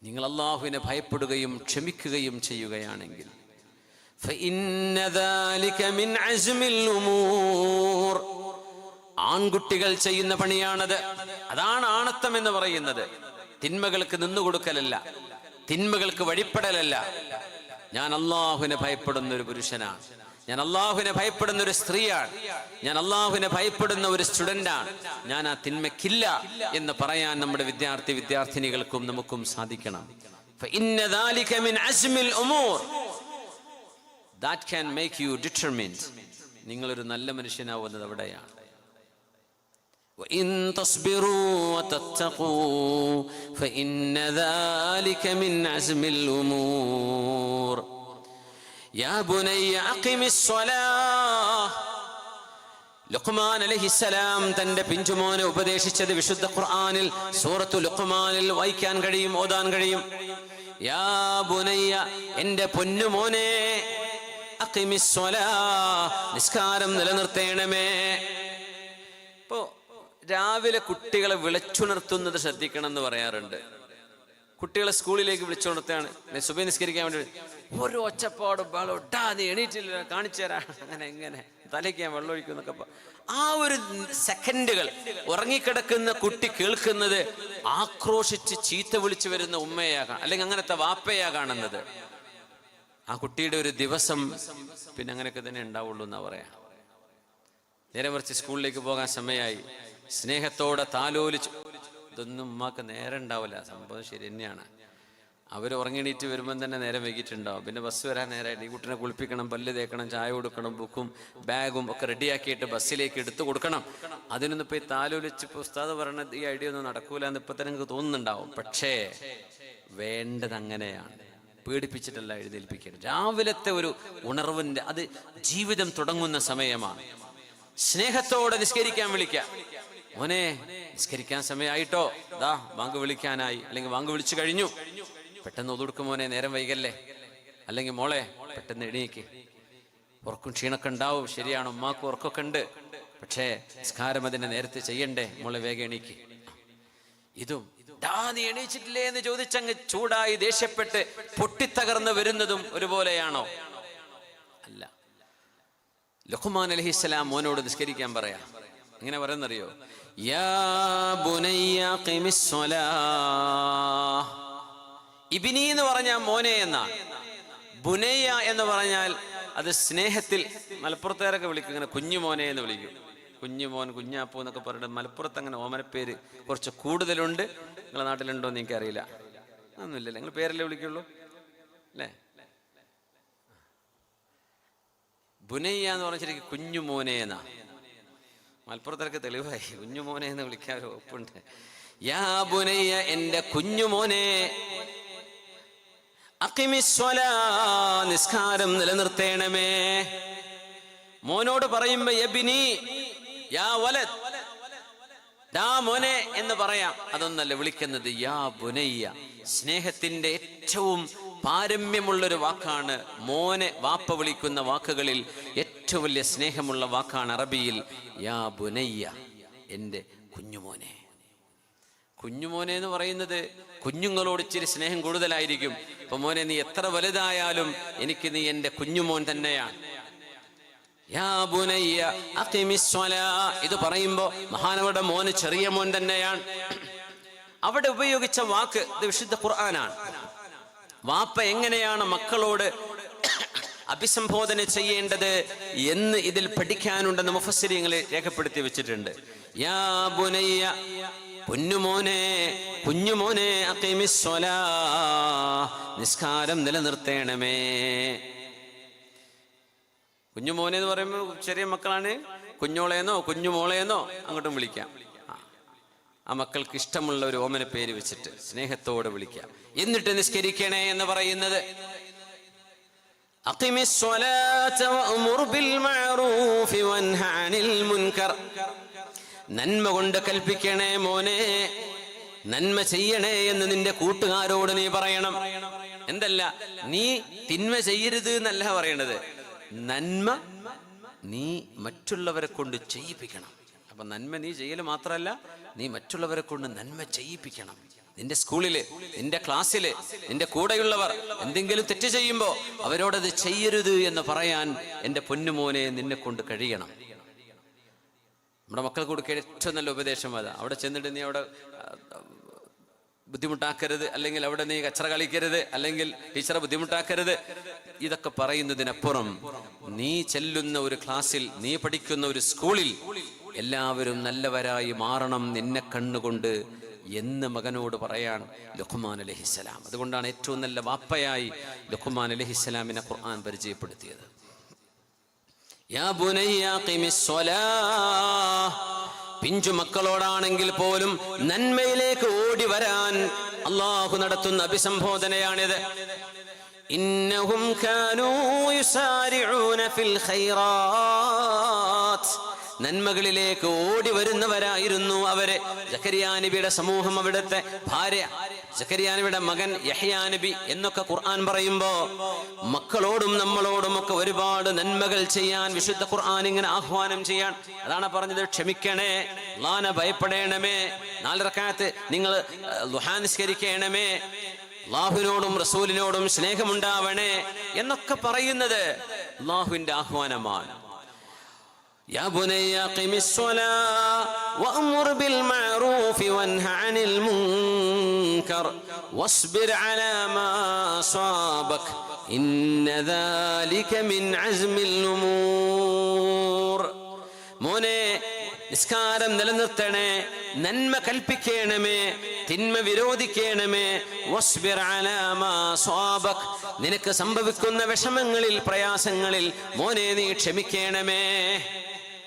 നിങ്ങൾ അല്ലാഹുവിനെ ഭയപ്പെടുകയും ക്ഷമിക്കുകയും ചെയ്യുകയാണെങ്കിൽ ഫഇന്ന ദാലിക മിൻ അസ്മിൽ ഉമൂർ, ആൺകുട്ടികൾ ചെയ്യുന്ന പണിയാണത്. അതാണ് ആണത്തം എന്ന് പറയുന്നത്. തിന്മകൾക്ക് നിന്നുകൊടുക്കലല്ല, തിന്മകൾക്ക് വഴിപ്പെടലല്ല. ഞാൻ അല്ലാഹുവിനെ ഭയപ്പെടുന്ന ഒരു പുരുഷനാണ്, ഞാൻ അല്ലാഹുവിനെ ഭയപ്പെടുന്ന ഒരു സ്ത്രീയാണ്, ഞാൻ അല്ലാഹുവിനെ ഭയപ്പെടുന്ന ഒരു സ്റ്റുഡന്റാണ്, ഞാൻ ആ തിന്മയ്ക്കില്ല എന്ന് പറയാൻ നമ്മുടെ വിദ്യാർത്ഥിനികൾക്കും നമുക്കും സാധിക്കണം. ഫഇന്ന ദാലിക മിൻ Asmil ഉമൂർ, that can make you determined. നിങ്ങളൊരു നല്ല മനുഷ്യനാവുന്നത് അവിടെയാണ്. وَإِن تَصْبِرُوا وَتَتَّقُوا فَإِنَّ ذَلِكَ مِنْ عَزْمِ الْأُمُورِ يَا بُنَيَّ أَقِمِ الصَّلَاةَ. ലുഖ്മാൻ അലൈഹിസ്സലാം തന്റെ പിഞ്ചുമോനെ ഉപദേശിച്ചത് വിശുദ്ധ ഖുർആനിൽ സൂറത്തുൽ ലുഖ്മാനിൽ വായിക്കാൻ കഴിയും, ഓതാൻ കഴിയും. യാ ബുനയ്യ, എന്റെ പൊന്നുമോനെ, നിസ്കാരം നിലനിർത്തേണമേ. ഇപ്പോ രാവിലെ കുട്ടികളെ വിളിച്ചുണർത്തുന്നത് ശ്രദ്ധിക്കണം എന്ന് പറയാറുണ്ട്. കുട്ടികളെ സ്കൂളിലേക്ക് വിളിച്ചുണർത്താണ്, സുബഹി നിസ്കരിക്കാൻ വേണ്ടി ഓരോ ഒച്ചപ്പാടും ബഹളവും, നീ എണീറ്റില്ല, കാണിച്ചു തരാ, അങ്ങനെ എങ്ങനെ തലയ്ക്ക് ഞാൻ വെള്ളം ഒഴിക്കും എന്നൊക്കെ. ആ ഒരു സെക്കൻഡുകൾ ഉറങ്ങിക്കിടക്കുന്ന കുട്ടി കേൾക്കുന്നത് ആക്രോശിച്ച് ചീത്ത വിളിച്ചു വരുന്ന ഉമ്മയാകാം, അല്ലെങ്കിൽ അങ്ങനത്തെ വാപ്പയാ കാണുന്നത്. ആ കുട്ടിയുടെ ഒരു ദിവസം പിന്നെ അങ്ങനെയൊക്കെ തന്നെ ഉണ്ടാവുള്ളൂ എന്നാ പറയാ. നേരെ മറിച്ച് സ്കൂളിലേക്ക് പോകാൻ സമയമായി, സ്നേഹത്തോടെ താലോലിച്ചു. ഇതൊന്നും ഉമ്മാക്ക് നേരം ഉണ്ടാവില്ല. സംഭവം ശരി തന്നെയാണ്. അവർ ഉറങ്ങിണീറ്റ് വരുമ്പം തന്നെ നേരം വൈകിട്ടുണ്ടാവും. പിന്നെ ബസ് വരാൻ നേരമായിട്ട് ഈ കുട്ടിനെ കുളിപ്പിക്കണം, പല്ല് തേക്കണം, ചായ കൊടുക്കണം, ബുക്കും ബാഗും ഒക്കെ റെഡിയാക്കിയിട്ട് ബസ്സിലേക്ക് എടുത്തു കൊടുക്കണം. അതിനൊന്നും ഇപ്പോൾ ഈ താലോലിച്ച് ഇപ്പോൾ ഉസ്താദ് പറഞ്ഞ ഈ ഐഡിയ ഒന്നും നടക്കൂല എന്ന് ഇപ്പം തന്നെ നിങ്ങൾക്ക് തോന്നുന്നുണ്ടാവും. പക്ഷേ വേണ്ടത് അങ്ങനെയാണ്. പേടിപ്പിച്ചിട്ടല്ല എഴുന്നേൽപ്പിക്കരുത്. രാവിലത്തെ ഒരു ഉണർവിൻ്റെ അത് ജീവിതം തുടങ്ങുന്ന സമയമാണ്. സ്നേഹത്തോടെ നിസ്കരിക്കാൻ വിളിക്കുക. മോനെ, നിസ്കരിക്കാൻ സമയമായിട്ടോ, ദാ വാങ്ക് വിളിക്കാനായി, അല്ലെങ്കിൽ വാങ്ക് വിളിച്ചു കഴിഞ്ഞു, പെട്ടെന്ന് ഒതുടുക്കും മോനെ, നേരം വൈകല്ലേ. അല്ലെങ്കിൽ മോളെ പെട്ടെന്ന് എണീക്ക്, ഉറക്കും ക്ഷീണൊക്കെ ഉണ്ടാവും. ശരിയാണ്, ഉമ്മാക്കും ഉറക്കൊക്കെ ഉണ്ട്, പക്ഷേ നിസ്കാരം അതിനെ നേരത്തെ ചെയ്യണ്ടേ, മോളെ വേഗം എണീക്ക്. ഇതും നീ എണീച്ചിട്ടില്ലേ എന്ന് ചോദിച്ചങ്ങ് ചൂടായി ദേഷ്യപ്പെട്ട് പൊട്ടിത്തകർന്ന് വരുന്നതും ഒരുപോലെയാണോ? അല്ല. ലുഖ്മാൻ അലൈഹിസ്സലാം മോനോട് നിസ്കരിക്കാൻ പറയാം. എങ്ങനെ പറയുന്നറിയോ? യാ ബുനയ്യ ഖിമിസ് സ്വലാഹ്. ഇബ്നി എന്ന് പറഞ്ഞാൽ മോനെ എന്നാണ്. ബുനയ്യ എന്ന് പറഞ്ഞാൽ അത് സ്നേഹത്തിൽ, മലപ്പുറത്തുകാരൊക്കെ വിളിക്കും ഇങ്ങനെ കുഞ്ഞുമോനെ എന്ന് വിളിക്കും. കുഞ്ഞുമോൻ, കുഞ്ഞാപ്പൂ എന്നൊക്കെ പറഞ്ഞിട്ട് മലപ്പുറത്ത് അങ്ങനെ ഓമനപ്പേര് കുറച്ച് കൂടുതലുണ്ട്. നിങ്ങളെ നാട്ടിലുണ്ടോ എന്ന് എനിക്കറിയില്ല. ഒന്നുമില്ലല്ലേ, നിങ്ങൾ പേരല്ലേ വിളിക്കുള്ളൂ അല്ലേ? ബുനയ്യ എന്ന് പറഞ്ഞ ശരിക്കും കുഞ്ഞുമോനെ എന്നാ. മലപ്പുറത്തൊക്കെ തെളിവായി, കുഞ്ഞുമോനെ എന്ന് വിളിക്കാൻ ഒരു ഒപ്പുണ്ട്. യാ ബുനയ്യ, എന്റെ കുഞ്ഞുമോനെ, അഖിമിസ്സലാ, നിസ്കാരം നിലനിർത്തേണമേ. മോനോട് പറയുമ്പോ യബ്നി, യാ വലദ്, ദാ മോനെ എന്ന് പറയാം. അതൊന്നല്ല വിളിക്കുന്നത്, യാ ബുനയ്യ. സ്നേഹത്തിന്റെ ഏറ്റവും പാരമ്യമുള്ളൊരു വാക്കാണ് മോനെ. വാപ്പ വിളിക്കുന്ന വാക്കുകളിൽ ഏറ്റവും വലിയ സ്നേഹമുള്ള വാക്കാണ് അറബിയിൽ യാ ബുനയ്യ, എൻ്റെ കുഞ്ഞുമോനെ. കുഞ്ഞുമോനെ എന്ന് പറയുന്നത് കുഞ്ഞുങ്ങളോട് ഇച്ചിരി സ്നേഹം കൂടുതലായിരിക്കും. അപ്പൊ മോനെ, നീ എത്ര വലുതായാലും എനിക്ക് നീ എൻ്റെ കുഞ്ഞുമോൻ തന്നെയാണ്. യാ ബുനയ്യ അഖിമിസ്സലാ, ഇത് പറയുമ്പോ മഹാനവരുടെ മോന് ചെറിയ മോൻ തന്നെയാണ്. അവിടെ ഉപയോഗിച്ച വാക്ക് ഇത് വിശുദ്ധ ഖുർആനാണ്. വാപ്പ എങ്ങനെയാണ് മക്കളോട് അഭിസംബോധന ചെയ്യേണ്ടത് എന്ന് ഇതിൽ പഠിക്കാനുണ്ടെന്ന് മുഫസ്സിരീങ്ങളെ രേഖപ്പെടുത്തി വെച്ചിട്ടുണ്ട്. യാ ബുനയ്യ, പൊന്നുമോനെ, കുഞ്ഞുമോനെ, അഖിമിസ്സലാ, നിസ്കാരം നിലനിർത്തേണമേ. കുഞ്ഞുമോനെ എന്ന് പറയുമ്പോൾ ചെറിയ മക്കളാണ്, കുഞ്ഞോളേന്നോ കുഞ്ഞുമോളേന്നോ അങ്ങോട്ടും വിളിക്കാം. ആ മക്കൾക്ക് ഇഷ്ടമുള്ള ഒരു ഓമന പേര് വെച്ചിട്ട് സ്നേഹത്തോടെ വിളിക്കാം. എന്നിട്ട് നിസ്കരിക്കണേ എന്ന് പറയുന്നത് നന്മ കൊണ്ട് കൽപ്പിക്കണേ മോനെ, നന്മ ചെയ്യണേ എന്ന് നിന്റെ കൂട്ടുകാരോട് നീ പറയണം. എന്തല്ല, നീ തിന്മ ചെയ്യരുത് എന്നല്ല പറയണത്, നന്മ നീ മറ്റുള്ളവരെ കൊണ്ട് ചെയ്യിപ്പിക്കണം. അപ്പൊ നന്മ നീ ചെയ്യൽ മാത്രമല്ല, നീ മറ്റുള്ളവരെ കൊണ്ട് നന്മ ചെയ്യിപ്പിക്കണം. നിന്റെ സ്കൂളില്, നിന്റെ ക്ലാസ്സില്, നിന്റെ കൂടെയുള്ളവർ എന്തെങ്കിലും തെറ്റ് ചെയ്യുമ്പോൾ അവരോടത് ചെയ്യരുത് എന്ന് പറയാൻ എൻ്റെ പൊന്നുമോനെ നിന്നെ കൊണ്ട് കഴിയണം. നമ്മുടെ മക്കൾക്ക് കൊടുക്കേണ്ട ഏറ്റവും നല്ല ഉപദേശം അതാ. അവിടെ ചെന്നിട്ട് നീ അവിടെ ബുദ്ധിമുട്ടാക്കരുത്, അല്ലെങ്കിൽ അവിടെ നീ കച്ചറ കളിക്കരുത്, അല്ലെങ്കിൽ ടീച്ചറെ ബുദ്ധിമുട്ടാക്കരുത്. ഇതൊക്കെ പറയുന്നതിനപ്പുറം നീ ചെല്ലുന്ന ഒരു ക്ലാസ്സിൽ, നീ പഠിക്കുന്ന ഒരു സ്കൂളിൽ എല്ലാവരും നല്ലവരായി മാറണം നിന്നെ കണ്ണുകൊണ്ട് എന്ന് മകനോട് പറയാൻ ലുഖ്മാൻ അലൈഹിസ്സലാം. അതുകൊണ്ടാണ് ഏറ്റവും നല്ല വാപ്പയായി ലുഖ്മാൻ അലൈഹിസ്സലാമിനെ ഖുർആൻ പരിചയപ്പെടുത്തിയത്. യാ ബുനയ്യ ഖിമിസ് സ്വലാഹ്, പിഞ്ചു മക്കളോടാണെങ്കിൽ പോലും നന്മയിലേക്ക് ഓടി വരാൻ അള്ളാഹു നടത്തുന്ന അഭിസംബോധനയാണിത്. ഇന്നഹും കാനൂ യുസാരിഊന ഫിൽ ഖൈറാത്ത്, നന്മകളിലേക്ക് ഓടി വരുന്നവരായിരുന്നു അവരെ. സക്കരിയാ നബിയുടെ സമൂഹം, അവിടുത്തെ ഭാര്യ സക്കരിയാ നബിയുടെ മകൻ യഹ്യാ നബി എന്നൊക്കെ ഖുർആൻ പറയുമ്പോ മക്കളോടും നമ്മളോടും ഒക്കെ ഒരുപാട് നന്മകൾ ചെയ്യാൻ വിശുദ്ധ ഖുർആൻ ഇങ്ങനെ ആഹ്വാനം ചെയ്യാൻ. അതാണ് പറഞ്ഞത്, ക്ഷമിക്കണേ, അല്ലാഹുവിനെ ഭയപ്പെടണമേ, 4 റക്അത്ത് നിങ്ങൾ ദുഹാ നിസ്കരിക്കണമേ, അല്ലാഹുവിനോടും റസൂലിനോടും സ്നേഹമുണ്ടാവണേ എന്നൊക്കെ പറയുന്നത് അല്ലാഹുവിന്റെ ആഹ്വാനമാണ്. യാ ബുനയ്യ ഖിമിസ് സ്വലാഹ് വഅ്മുർ ബിൽ മഅറൂഫി വൻഹ അനിൽ മുൻകർ വസ്ബിർ അലാ മാ അസാബക് ഇന്ന ദാലിക മിൻ അസ്മിൽ ഉമൂർ. മോനെ, നിസ്കാരം നിലനിർത്തണേ, നന്മ കൽപ്പിക്കണമേ, തിന്മ വിരോധിക്കണമേ. വസ്ബിർ അലാ മാ അസാബക്, നിനക്ക് സംഭവിക്കുന്ന വിഷമങ്ങളിൽ, പ്രയാസങ്ങളിൽ മോനെ നീ ക്ഷമിക്കണമേ.